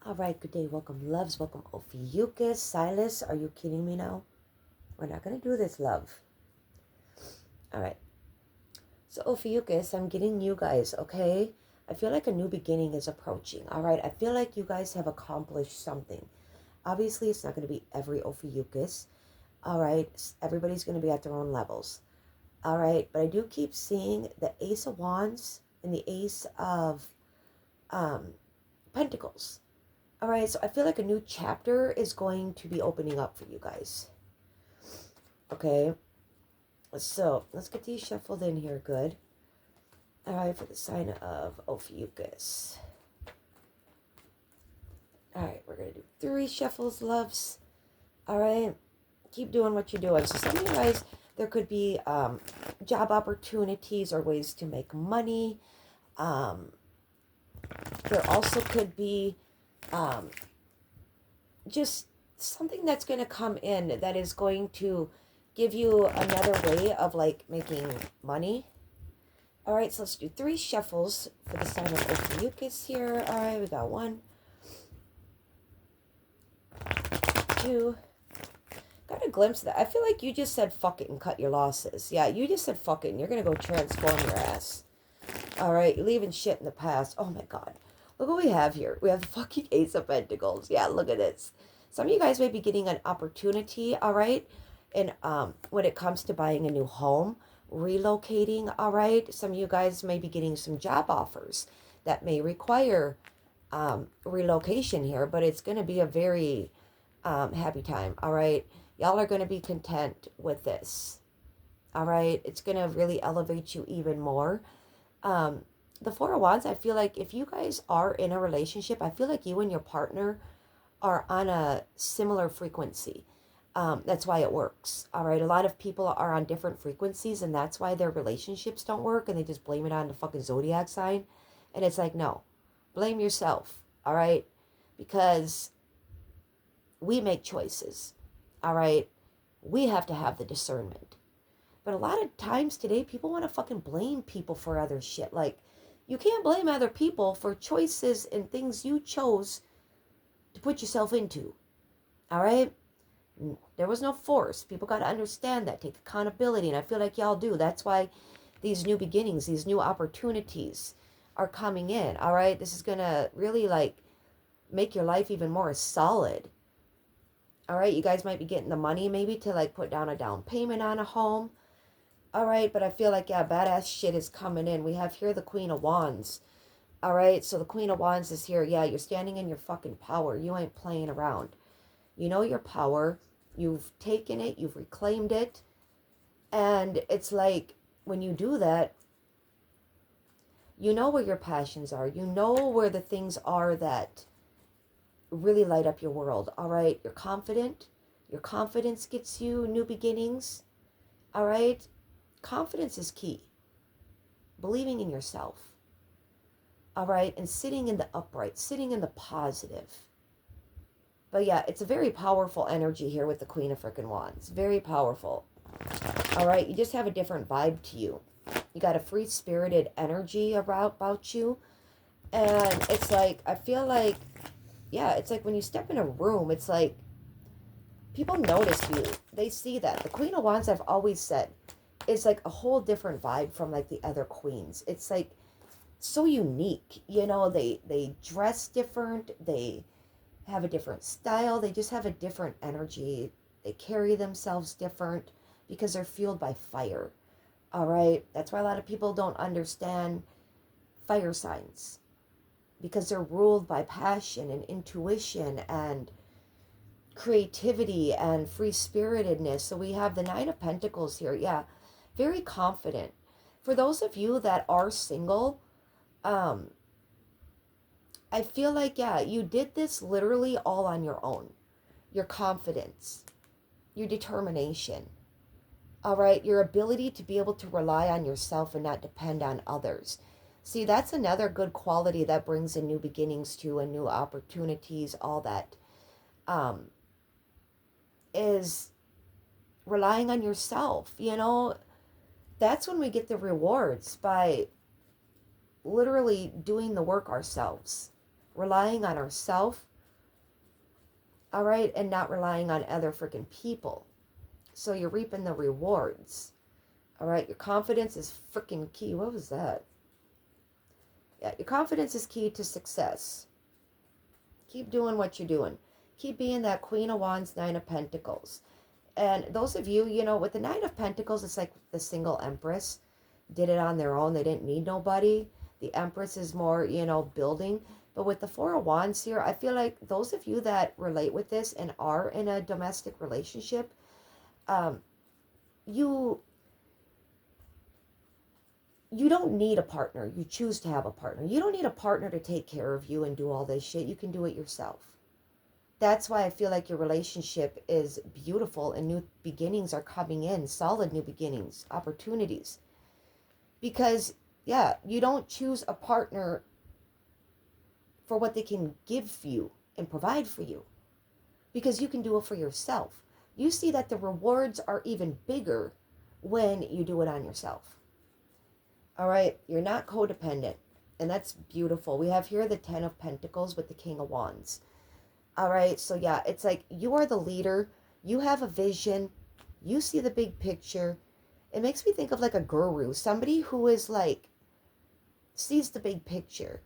All right, good day, welcome, loves, welcome, Ophiuchus, Silas. Are you kidding me now? We're not going to do this, love. All right, so Ophiuchus, I'm getting you guys, okay? I feel like a new beginning is approaching, all right? I feel like you guys have accomplished something. Obviously, it's not going to be every Ophiuchus, all right? Everybody's going to be at their own levels, all right? But I do keep seeing the Ace of Wands and the Ace of Pentacles. All right, so I feel like a new chapter is going to be opening up for you guys. Okay, so let's get these shuffled in here good. All right, for the sign of Ophiuchus. All right, we're going to do 3 shuffles, loves. All right, keep doing what you're doing. So some of you guys, there could be job opportunities or ways to make money. There also could be just something that's going to come in that is going to give you another way of like making money. All right, so let's do 3 shuffles for the sign of Ophiuchus here. All right, we got 1, 2. Got a glimpse of that. I feel like you just said fuck it and cut your losses. Yeah, you just said fuck it and you're going to go transform your ass. All right, you're leaving shit in the past. Oh my God. Look what we have here. We have the fucking Ace of Pentacles. Yeah, look at this. Some of you guys may be getting an opportunity, all right? And when it comes to buying a new home, relocating, all right? Some of you guys may be getting some job offers that may require relocation here, but it's going to be a very happy time, all right? Y'all are going to be content with this, all right? It's going to really elevate you even more. The 4 of Wands, I feel like if you guys are in a relationship, I feel like you and your partner are on a similar frequency. That's why it works. All right. A lot of people are on different frequencies, and that's why their relationships don't work, and they just blame it on the fucking zodiac sign. And it's like, no, blame yourself. All right. Because we make choices. All right. We have to have the discernment. But a lot of times today, people want to fucking blame people for other shit. Like, you can't blame other people for choices and things you chose to put yourself into. All right? There was no force. People got to understand that. Take accountability. And I feel like y'all do. That's why these new beginnings, these new opportunities are coming in. All right? This is going to really, like, make your life even more solid. All right? You guys might be getting the money maybe to, like, put down a down payment on a home. All right, but I feel like, yeah, badass shit is coming in. We have here the Queen of Wands. All right, so the Queen of Wands is here. Yeah, you're standing in your fucking power. You ain't playing around. You know your power. You've taken it. You've reclaimed it. And it's like, when you do that, you know where your passions are. You know where the things are that really light up your world. All right, you're confident. Your confidence gets you new beginnings. All right, confidence is key. Believing in yourself. All right, and sitting in the upright, sitting in the positive. But yeah, it's a very powerful energy here with the Queen of freaking Wands. Very powerful. All right, you just have a different vibe to you. You got a free-spirited energy about you. And it's like, I feel like, yeah, it's like when you step in a room, it's like people notice you. They see that. The Queen of Wands, I've always said, is like a whole different vibe from like the other queens. It's like so unique. You know, they dress different. They have a different style. They just have a different energy. They carry themselves different because they're fueled by fire. All right. That's why a lot of people don't understand fire signs, because they're ruled by passion and intuition and creativity and free-spiritedness. So we have the 9 of Pentacles here. Yeah, very confident. For those of you that are single, I feel like, yeah, you did this literally all on your own. Your confidence, your determination, all right, your ability to be able to rely on yourself and not depend on others. See, that's another good quality that brings in new beginnings to and new opportunities, all that, is relying on yourself. You know, that's when we get the rewards, by literally doing the work ourselves, relying on ourselves, All right. And not relying on other freaking people. So you're reaping the rewards. All right. Your confidence is freaking key. What was that? Yeah. Your confidence is key to success. Keep doing what you're doing. Keep being that Queen of Wands, Nine of Pentacles. And those of you, you know, with the Nine of Pentacles, it's like the single Empress did it on their own. They didn't need nobody. The Empress is more, you know, building. But with the Four of Wands here, I feel like those of you that relate with this and are in a domestic relationship, you don't need a partner. You choose to have a partner. You don't need a partner to take care of you and do all this shit. You can do it yourself. That's why I feel like your relationship is beautiful and new beginnings are coming in, solid new beginnings, opportunities. Because, yeah, you don't choose a partner for what they can give you and provide for you, because you can do it for yourself. You see that the rewards are even bigger when you do it on yourself. All right, you're not codependent, and that's beautiful. We have here the Ten of Pentacles with the King of Wands. All right, so yeah, it's like you are the leader. You have a vision. You see the big picture. It makes me think of like a guru, somebody who is like, sees the big picture.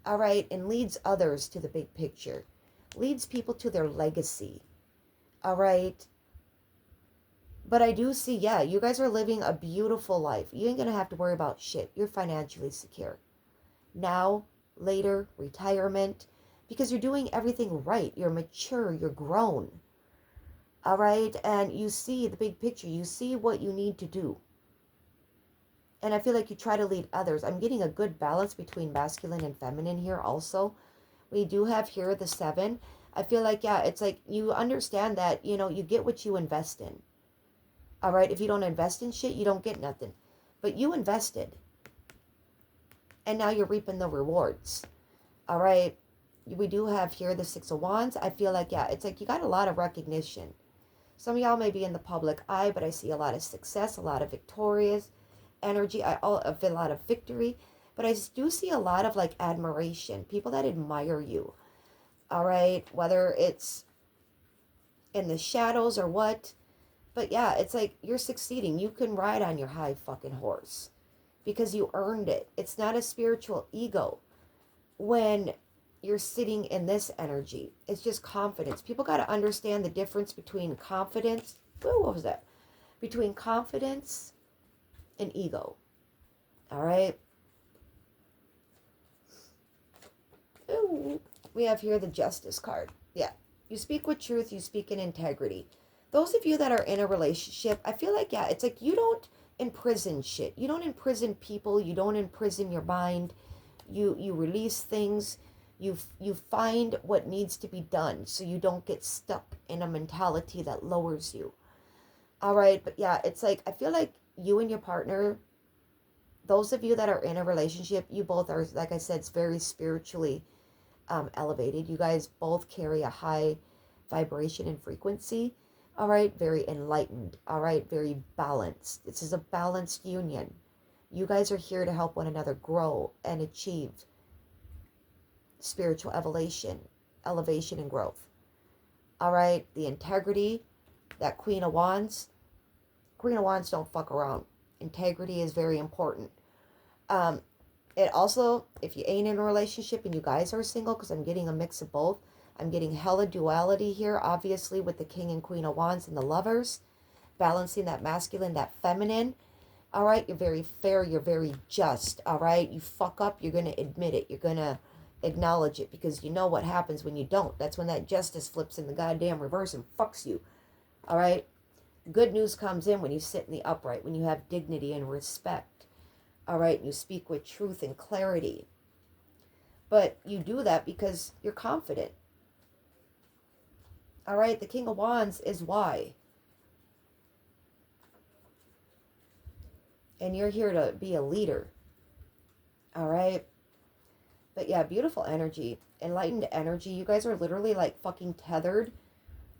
All right, and leads others to the big picture. Leads people to their legacy. All right. But I do see, yeah, you guys are living a beautiful life. You ain't going to have to worry about shit. You're financially secure. Now, later, retirement, because you're doing everything right. You're mature. You're grown. All right. And you see the big picture. You see what you need to do. And I feel like you try to lead others. I'm getting a good balance between masculine and feminine here also. We do have here the 7. I feel like, yeah, it's like you understand that, you know, you get what you invest in. All right. If you don't invest in shit, you don't get nothing. But you invested. And now you're reaping the rewards. All right. We do have here the 6 of Wands. I feel like, yeah, it's like you got a lot of recognition. Some of y'all may be in the public eye, but I see a lot of success, a lot of victorious energy, a lot of victory. But I do see a lot of like admiration, people that admire you. All right. Whether it's in the shadows or what. But yeah, it's like you're succeeding. You can ride on your high fucking horse because you earned it. It's not a spiritual ego when you're sitting in this energy. It's just confidence. People got to understand the difference between confidence. Ooh, what was that? Between confidence and ego. All right. Ooh, we have here the Justice card. Yeah. You speak with truth. You speak in integrity. Those of you that are in a relationship, I feel like, yeah, it's like you don't imprison shit. You don't imprison people. You don't imprison your mind. You release things. You find what needs to be done so you don't get stuck in a mentality that lowers you. All right, but yeah, it's like I feel like you and your partner, those of you that are in a relationship, you both are, like I said, it's very spiritually elevated. You guys both carry a high vibration and frequency. All right, very enlightened. All right, very balanced. This is a balanced union. You guys are here to help one another grow and achieve spiritual elevation and growth. All right, the integrity, that Queen of Wands. Queen of Wands don't fuck around. Integrity is very important. It also, if you ain't in a relationship and you guys are single, because I'm getting a mix of both, I'm getting hella duality here, obviously, with the King and Queen of Wands and the Lovers, balancing that masculine, that feminine. All right, you're very fair, you're very just. All right, you fuck up, you're going to admit it, you're going to acknowledge it, because you know what happens when you don't. That's when that justice flips in the goddamn reverse and fucks you. All right, good news comes in when you sit in the upright, when you have dignity and respect. All right, and you speak with truth and clarity. But you do that because you're confident. All right, the King of Wands is why. And you're here to be a leader. All right. But yeah, beautiful energy. Enlightened energy. You guys are literally like fucking tethered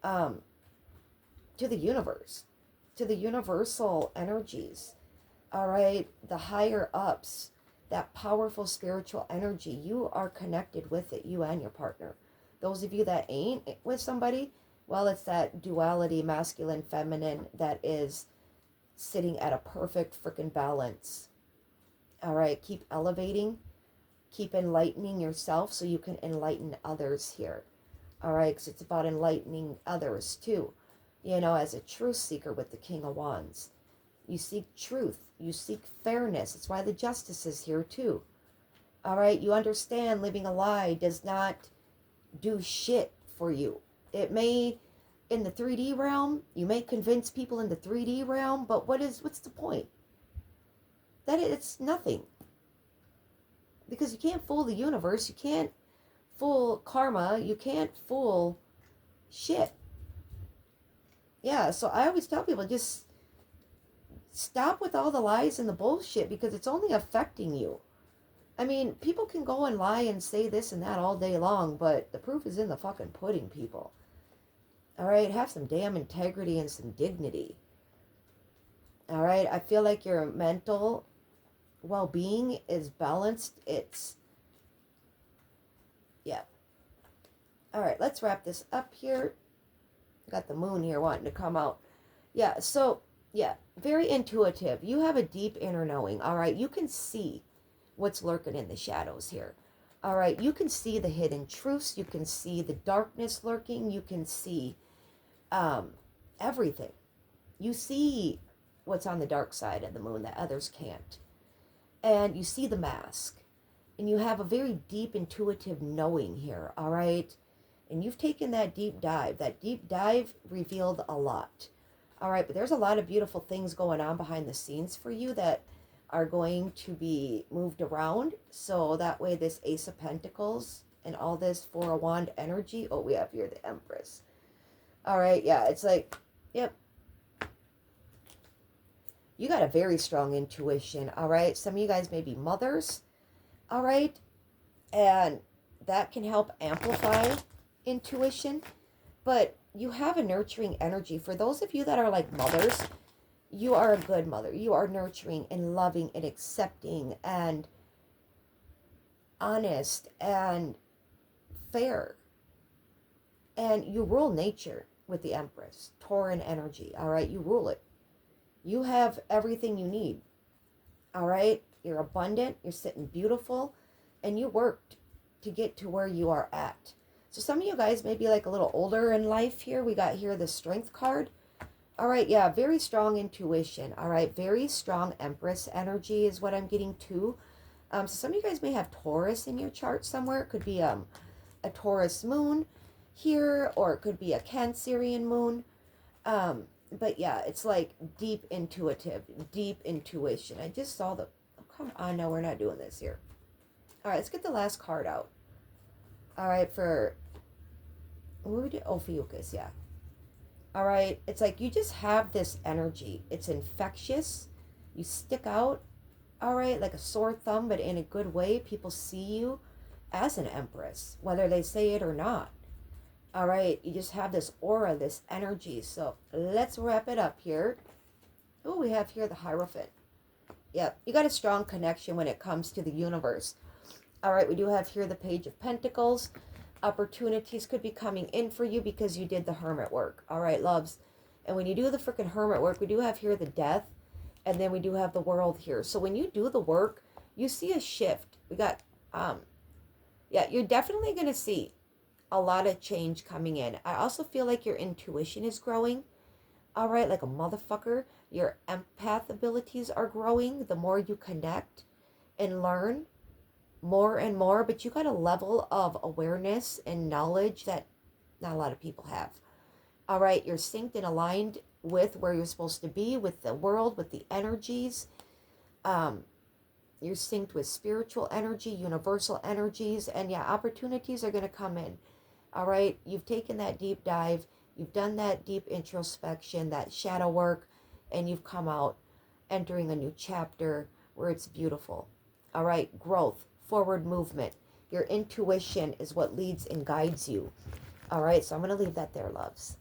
to the universe. To the universal energies. All right. The higher ups. That powerful spiritual energy. You are connected with it. You and your partner. Those of you that ain't with somebody, well, it's that duality, masculine, feminine, that is sitting at a perfect freaking balance. All right, keep elevating, keep enlightening yourself so you can enlighten others here. All right, because it's about enlightening others too. You know, as a truth seeker with the King of Wands, you seek truth, you seek fairness. That's why the Justice is here too. All right, you understand living a lie does not do shit for you. It may, in the 3D realm, you may convince people in the 3D realm, but what's the point? That it's nothing. Because you can't fool the universe, you can't fool karma, you can't fool shit. Yeah, so I always tell people, just stop with all the lies and the bullshit, because it's only affecting you. I mean, people can go and lie and say this and that all day long, but the proof is in the fucking pudding, people. All right, have some damn integrity and some dignity. All right, I feel like your mental well-being is balanced. Yeah. All right, let's wrap this up here. Got the moon here wanting to come out. Yeah, so, yeah, very intuitive. You have a deep inner knowing, all right? You can see what's lurking in the shadows here. All right, you can see the hidden truths. You can see the darkness lurking. You can see everything. You see what's on the dark side of the moon that others can't. And you see the mask. And you have a very deep intuitive knowing here, all right? And you've taken that deep dive. That deep dive revealed a lot. All right, but there's a lot of beautiful things going on behind the scenes for you that are going to be moved around. So that way this Ace of Pentacles and all this Four of Wand energy. Oh, we have here the Empress. All right, yeah, it's like, yep. You got a very strong intuition, all right? Some of you guys may be mothers, all right? And that can help amplify intuition. But you have a nurturing energy. For those of you that are like mothers, you are a good mother. You are nurturing and loving and accepting and honest and fair. And you rule nature with the Empress, Tauran energy, all right? You rule it. You have everything you need, all right? You're abundant, you're sitting beautiful, and you worked to get to where you are at. So some of you guys may be like a little older in life here. We got here the Strength card. All right, yeah, very strong intuition. All right, very strong Empress energy is what I'm getting to. So some of you guys may have Taurus in your chart somewhere. It could be a Taurus moon here, or it could be a Cancerian moon. But yeah, it's like deep intuitive, deep intuition. I just saw the, oh, come on, no, we're not doing this here. All right, let's get the last card out. All right, for, what we do? Ophiuchus, yeah. All right, it's like you just have this energy. It's infectious. You stick out, all right, like a sore thumb, but in a good way. People see you as an Empress, whether they say it or not. All right, you just have this aura, this energy. So let's wrap it up here. Oh, we have here the Hierophant. Yeah, you got a strong connection when it comes to the universe. All right, we do have here the Page of Pentacles. Opportunities could be coming in for you because you did the Hermit work. All right, loves. And when you do the freaking Hermit work, we do have here the Death. And then we do have the World here. So when you do the work, you see a shift. We got, yeah, you're definitely going to see a lot of change coming in. I also feel like your intuition is growing. All right, like a motherfucker. Your empath abilities are growing the more you connect and learn more and more. But you got a level of awareness and knowledge that not a lot of people have. All right, you're synced and aligned with where you're supposed to be, with the world, with the energies. You're synced with spiritual energy, universal energies. And yeah, opportunities are going to come in. All right, you've taken that deep dive, you've done that deep introspection, that shadow work, and you've come out entering a new chapter where it's beautiful. All right, growth, forward movement. Your intuition is what leads and guides you. All right, so I'm going to leave that there, loves.